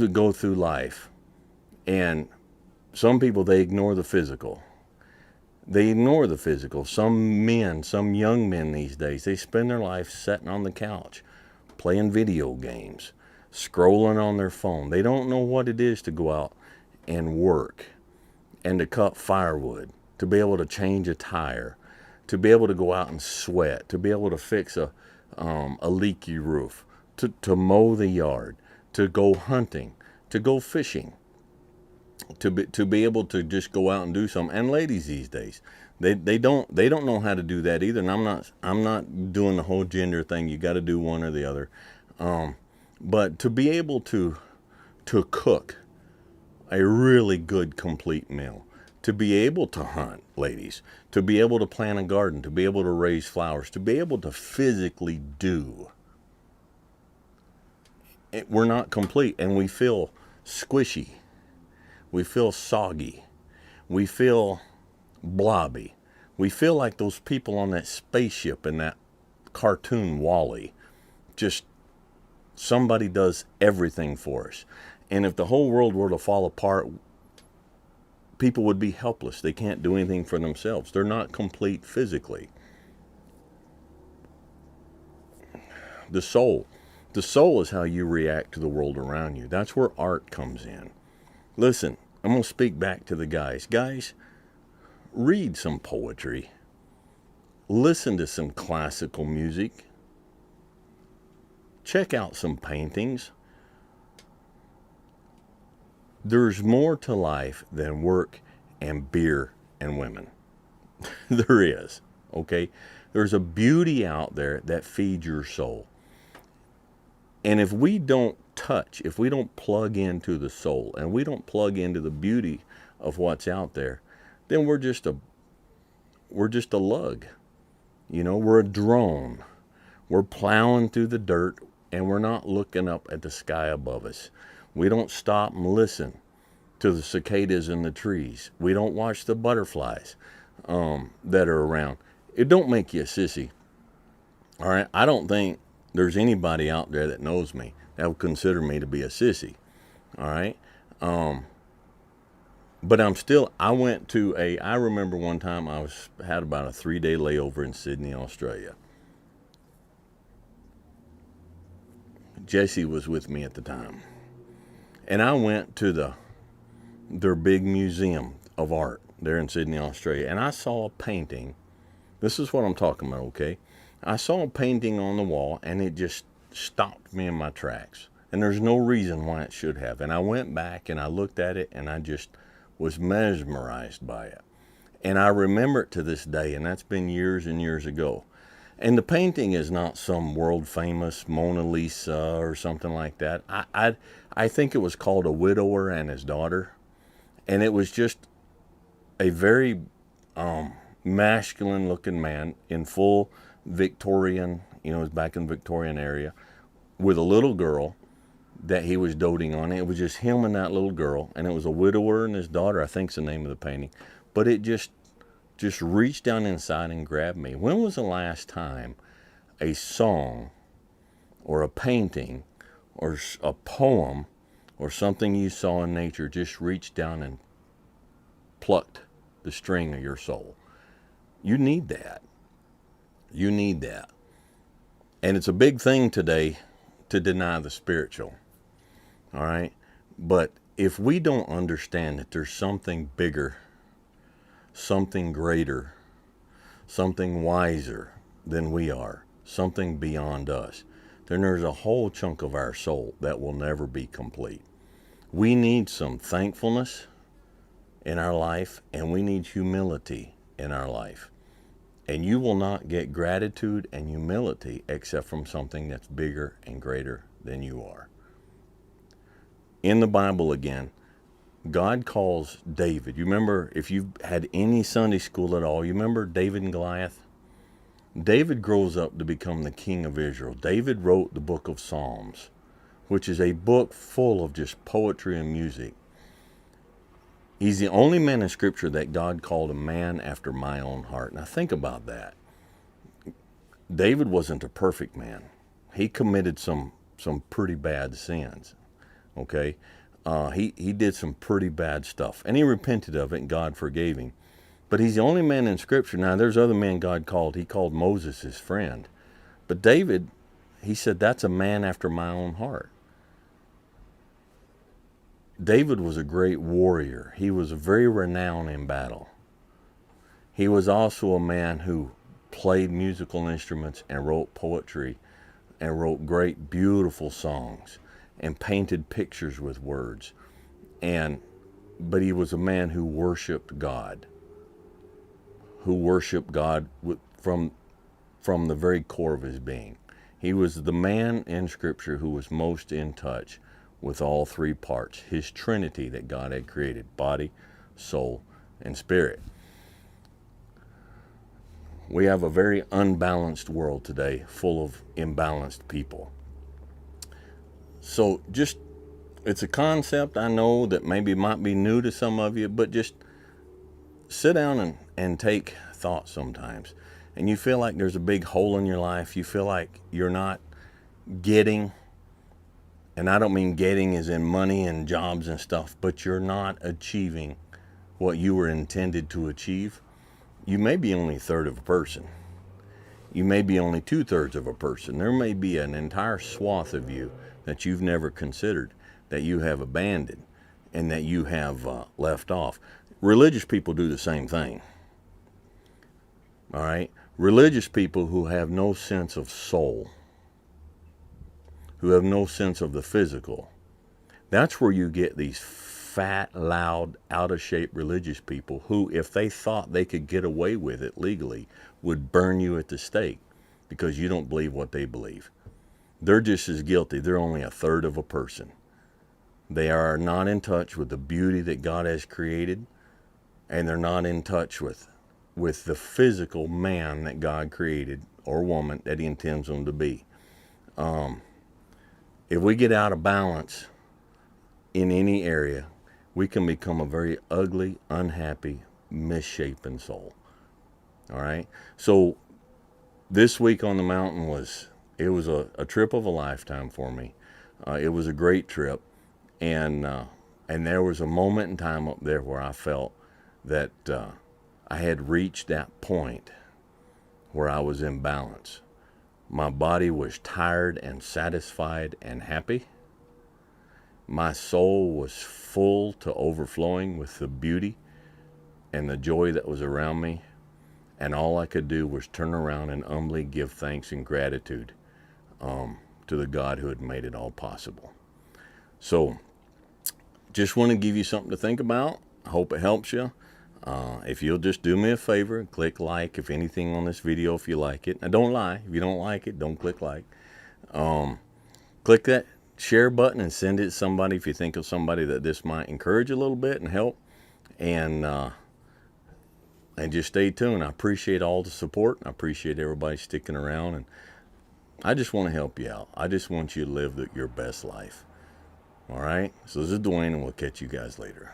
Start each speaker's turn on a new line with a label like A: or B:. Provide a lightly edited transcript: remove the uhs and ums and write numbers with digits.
A: go through life, and some people, they ignore the physical. They ignore the physical. Some men, some young men these days, they spend their life sitting on the couch, playing video games, scrolling on their phone. They don't know what it is to go out and work and to cut firewood, to be able to change a tire, to be able to go out and sweat, to be able to fix a leaky roof, to mow the yard, to go hunting, to go fishing, to be able to just go out and do something. And ladies these days, they don't know how to do that either. And I'm not doing the whole gender thing. You got to do one or the other. But to be able to cook a really good complete meal, to be able to hunt, ladies, to be able to plant a garden, to be able to raise flowers, to be able to physically do it, we're not complete, and we feel squishy, we feel soggy, we feel blobby, we feel like those people on that spaceship in that cartoon Wall-E. Just somebody does everything for us. And if the whole world were to fall apart, people would be helpless. They can't do anything for themselves. They're not complete physically. The soul. The soul is how you react to the world around you. That's where art comes in. Listen, I'm going to speak back to the guys. Guys, read some poetry. Listen to some classical music. Check out some paintings. There's more to life than work and beer and women. There is, okay? There's a beauty out there that feeds your soul. And if we don't touch, if we don't plug into the soul, and we don't plug into the beauty of what's out there, then we're just a lug. You know, we're a drone. We're plowing through the dirt, and we're not looking up at the sky above us. We don't stop and listen to the cicadas in the trees. We don't watch the butterflies that are around. It don't make you a sissy. All right, I don't think there's anybody out there that knows me that would consider me to be a sissy. All right, but I went to I remember one time had about a 3-day layover in Sydney, Australia. Jesse was with me at the time. And I went to their big museum of art there in Sydney, Australia. And I saw a painting. This is what I'm talking about, okay? I saw a painting on the wall, and it just stopped me in my tracks. And there's no reason why it should have. And I went back and I looked at it, and I just was mesmerized by it. And I remember it to this day, and that's been years and years ago. And the painting is not some world famous Mona Lisa or something like that. I think it was called A Widower and His Daughter. And it was just a very masculine looking man in full Victorian, it was back in the Victorian area, with a little girl that he was doting on. It was just him and that little girl. And it was A Widower and His Daughter, I think's the name of the painting. But it just reached down inside and grabbed me. When was the last time a song or a painting or a poem or something you saw in nature just reached down and plucked the string of your soul? You need that. You need that. And it's a big thing today to deny the spiritual. All right? But if we don't understand that there's something bigger, something greater, something wiser than we are, something beyond us, then there's a whole chunk of our soul that will never be complete. We need some thankfulness in our life, and we need humility in our life. And you will not get gratitude and humility except from something that's bigger and greater than you are. In the Bible again, God calls David. You remember, if you've had any Sunday school at all, you remember David and Goliath? David grows up to become the king of Israel. David wrote the book of Psalms, which is a book full of just poetry and music. He's the only man in Scripture that God called a man after my own heart. Now think about that. David wasn't a perfect man. He committed some pretty bad sins. Okay, he did some pretty bad stuff, and he repented of it, and God forgave him. But he's the only man in Scripture. Now, there's other men God called. He called Moses his friend. But David, he said, that's a man after my own heart. David was a great warrior. He was very renowned in battle. He was also a man who played musical instruments and wrote poetry and wrote great, beautiful songs and painted pictures with words. But he was a man who worshiped God, from the very core of his being. He was the man in Scripture who was most in touch with all three parts, his Trinity that God had created: body, soul, and spirit. We have a very unbalanced world today, full of imbalanced people. So it's a concept, I know, that maybe might be new to some of you, but just sit down and take thought sometimes. And you feel like there's a big hole in your life. You feel like you're not getting, and I don't mean getting as in money and jobs and stuff, but you're not achieving what you were intended to achieve. You may be only a third of a person. You may be only 2/3 of a person. There may be an entire swath of you that you've never considered, that you have abandoned, and that you have left off. Religious people do the same thing. All right? Religious people who have no sense of soul, who have no sense of the physical. That's where you get these fat, loud, out of shape religious people who, if they thought they could get away with it legally, would burn you at the stake because you don't believe what they believe. They're just as guilty. They're only a third of a person. They are not in touch with the beauty that God has created, and they're not in touch with the physical man that God created, or woman that he intends them to be. If we get out of balance in any area, we can become a very ugly, unhappy, misshapen soul. All right? So this week on the mountain was a trip of a lifetime for me. It was a great trip. And there was a moment in time up there where I felt that I had reached that point where I was in balance. My body was tired and satisfied and happy. My soul was full to overflowing with the beauty and the joy that was around me. And all I could do was turn around and humbly give thanks and gratitude to the God who had made it all possible. So, just want to give you something to think about. I hope it helps you. If you'll just do me a favor, click like, if anything, on this video if you like it. Now, don't lie. If you don't like it, don't click like. Click that share button and send it to somebody if you think of somebody that this might encourage a little bit and help. And just stay tuned. I appreciate all the support. I appreciate everybody sticking around. And I just want to help you out. I just want you to live your best life. All right? So this is Dwayne, and we'll catch you guys later.